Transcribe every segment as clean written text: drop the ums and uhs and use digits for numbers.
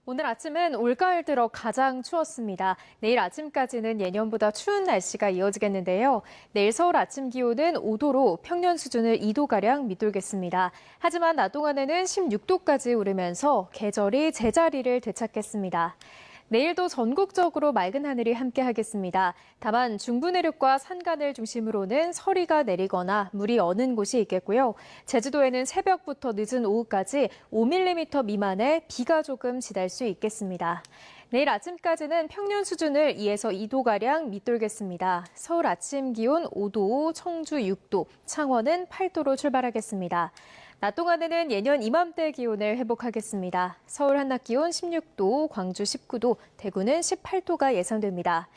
오늘 아침은 올가을 들어 가장 추웠습니다. 내일 아침까지는 예년보다 추운 날씨가 이어지겠는데요. 내일 서울 아침 기온은 5도로 평년 수준을 2도가량 밑돌겠습니다. 하지만 낮 동안에는 16도까지 오르면서 계절이 제자리를 되찾겠습니다. 내일도 전국적으로 맑은 하늘이 함께하겠습니다. 다만 중부 내륙과 산간을 중심으로는 서리가 내리거나 물이 어는 곳이 있겠고요. 제주도에는 새벽부터 늦은 오후까지 5mm 미만의 비가 조금 지날 수 있겠습니다. 내일 아침까지는 평년 수준을 2에서 2도가량 밑돌겠습니다. 서울 아침 기온 5도, 청주 6도, 창원은 8도로 출발하겠습니다. 낮 동안에는 예년 이맘때 기온을 회복하겠습니다. 서울 한낮 기온 16도, 광주 19도, 대구는 18도가 예상됩니다.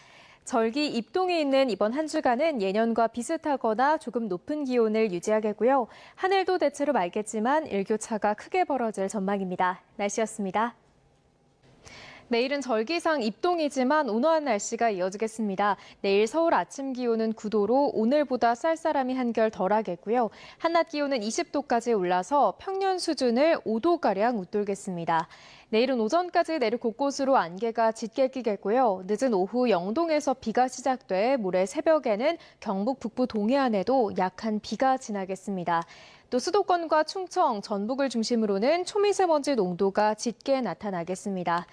절기 입동이 있는 이번 한 주간은 예년과 비슷하거나 조금 높은 기온을 유지하겠고요. 하늘도 대체로 맑겠지만 일교차가 크게 벌어질 전망입니다. 날씨였습니다. 내일은 절기상 입동이지만 온화한 날씨가 이어지겠습니다. 내일 서울 아침 기온은 9도로 오늘보다 쌀쌀함이 한결 덜하겠고요. 한낮 기온은 20도까지 올라서 평년 수준을 5도가량 웃돌겠습니다. 내일은 오전까지 내륙 곳곳으로 안개가 짙게 끼겠고요. 늦은 오후 영동에서 비가 시작돼 모레 새벽에는 경북 북부 동해안에도 약한 비가 지나겠습니다. 또 수도권과 충청, 전북을 중심으로는 초미세먼지 농도가 짙게 나타나겠습니다.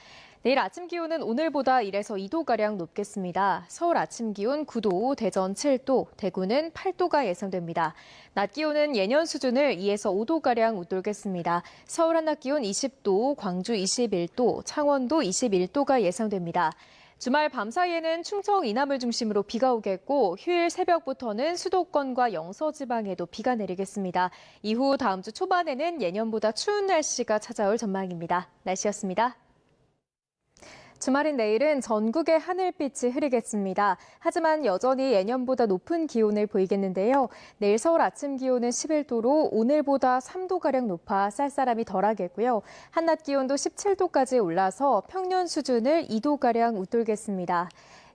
내일 아침 기온은 오늘보다 1에서 2도가량 높겠습니다. 서울 아침 기온 9도, 대전 7도, 대구는 8도가 예상됩니다. 낮 기온은 예년 수준을 2에서 5도가량 웃돌겠습니다. 서울 한낮 기온 20도, 광주 21도, 창원도 21도가 예상됩니다. 주말 밤 사이에는 충청 이남을 중심으로 비가 오겠고 휴일 새벽부터는 수도권과 영서지방에도 비가 내리겠습니다. 이후 다음 주 초반에는 예년보다 추운 날씨가 찾아올 전망입니다. 날씨였습니다. 주말인 내일은 전국의 하늘빛이 흐리겠습니다. 하지만 여전히 예년보다 높은 기온을 보이겠는데요. 내일 서울 아침 기온은 11도로 오늘보다 3도가량 높아 쌀쌀함이 덜하겠고요. 한낮 기온도 17도까지 올라서 평년 수준을 2도가량 웃돌겠습니다.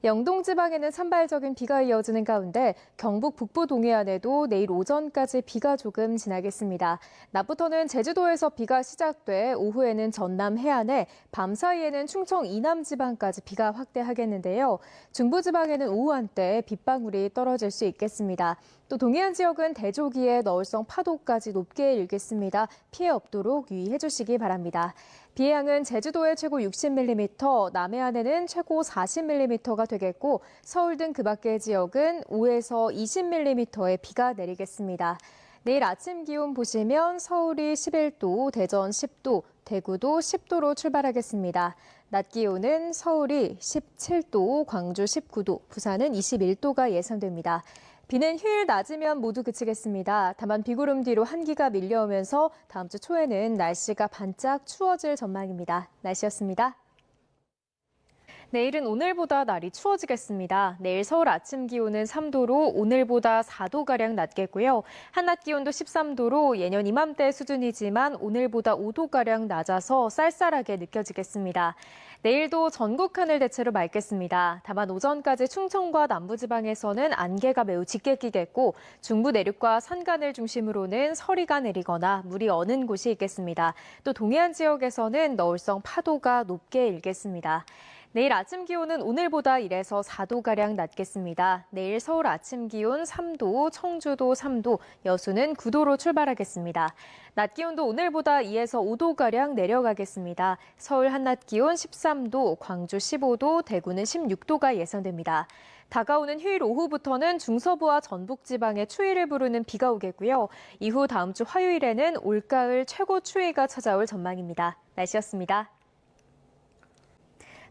영동 지방에는 산발적인 비가 이어지는 가운데 경북 북부 동해안에도 내일 오전까지 비가 조금 지나겠습니다. 낮부터는 제주도에서 비가 시작돼 오후에는 전남 해안에, 밤 사이에는 충청 이남 지방까지 비가 확대하겠는데요. 중부 지방에는 오후 한때 빗방울이 떨어질 수 있겠습니다. 또 동해안 지역은 대조기에 너울성 파도까지 높게 일겠습니다. 피해 없도록 유의해 주시기 바랍니다. 비의 양은 제주도에 최고 60mm, 남해안에는 최고 40mm가 되겠고 서울 등 그 밖의 지역은 5에서 20mm의 비가 내리겠습니다. 내일 아침 기온 보시면 서울이 11도, 대전 10도, 대구도 10도로 출발하겠습니다. 낮 기온은 서울이 17도, 광주 19도, 부산은 21도가 예상됩니다. 비는 휴일 낮이면 모두 그치겠습니다. 다만 비구름 뒤로 한기가 밀려오면서 다음 주 초에는 날씨가 반짝 추워질 전망입니다. 날씨였습니다. 내일은 오늘보다 날이 추워지겠습니다. 내일 서울 아침 기온은 3도로 오늘보다 4도가량 낮겠고요. 한낮 기온도 13도로 예년 이맘때 수준이지만 오늘보다 5도가량 낮아서 쌀쌀하게 느껴지겠습니다. 내일도 전국 하늘 대체로 맑겠습니다. 다만 오전까지 충청과 남부지방에서는 안개가 매우 짙게 끼겠고 중부 내륙과 산간을 중심으로는 서리가 내리거나 물이 어는 곳이 있겠습니다. 또 동해안 지역에서는 너울성 파도가 높게 일겠습니다. 내일 아침 기온은 오늘보다 1에서 4도가량 낮겠습니다. 내일 서울 아침 기온 3도, 청주도 3도, 여수는 9도로 출발하겠습니다. 낮 기온도 오늘보다 2에서 5도가량 내려가겠습니다. 서울 한낮 기온 13도, 광주 15도, 대구는 16도가 예상됩니다. 다가오는 휴일 오후부터는 중서부와 전북지방에 추위를 부르는 비가 오겠고요. 이후 다음 주 화요일에는 올가을 최고 추위가 찾아올 전망입니다. 날씨였습니다.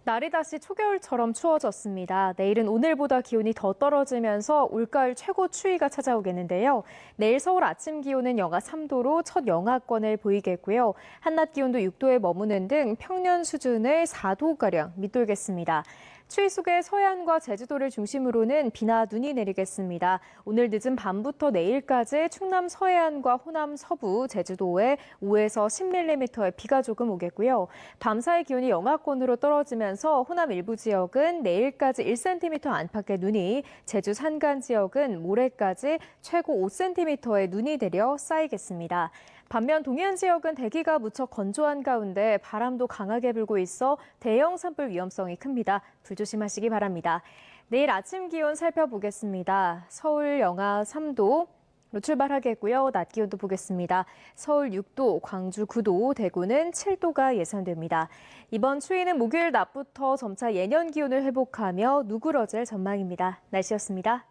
날이 다시 초겨울처럼 추워졌습니다. 내일은 오늘보다 기온이 더 떨어지면서 올가을 최고 추위가 찾아오겠는데요. 내일 서울 아침 기온은 영하 3도로 첫 영하권을 보이겠고요. 한낮 기온도 6도에 머무는 등 평년 수준을 4도가량 밑돌겠습니다. 추위 속에 서해안과 제주도를 중심으로는 비나 눈이 내리겠습니다. 오늘 늦은 밤부터 내일까지 충남 서해안과 호남 서부, 제주도에 5에서 10mm의 비가 조금 오겠고요. 밤사이 기온이 영하권으로 떨어지면서 호남 일부 지역은 내일까지 1cm 안팎의 눈이, 제주 산간 지역은 모레까지 최고 5cm의 눈이 내려 쌓이겠습니다. 반면 동해안 지역은 대기가 무척 건조한 가운데 바람도 강하게 불고 있어 대형 산불 위험성이 큽니다. 불조심하시기 바랍니다. 내일 아침 기온 살펴보겠습니다. 서울 영하 3도, 로 출발하겠고요. 낮 기온도 보겠습니다. 서울 6도, 광주 9도, 대구는 7도가 예상됩니다. 이번 추위는 목요일 낮부터 점차 예년 기온을 회복하며 누그러질 전망입니다. 날씨였습니다.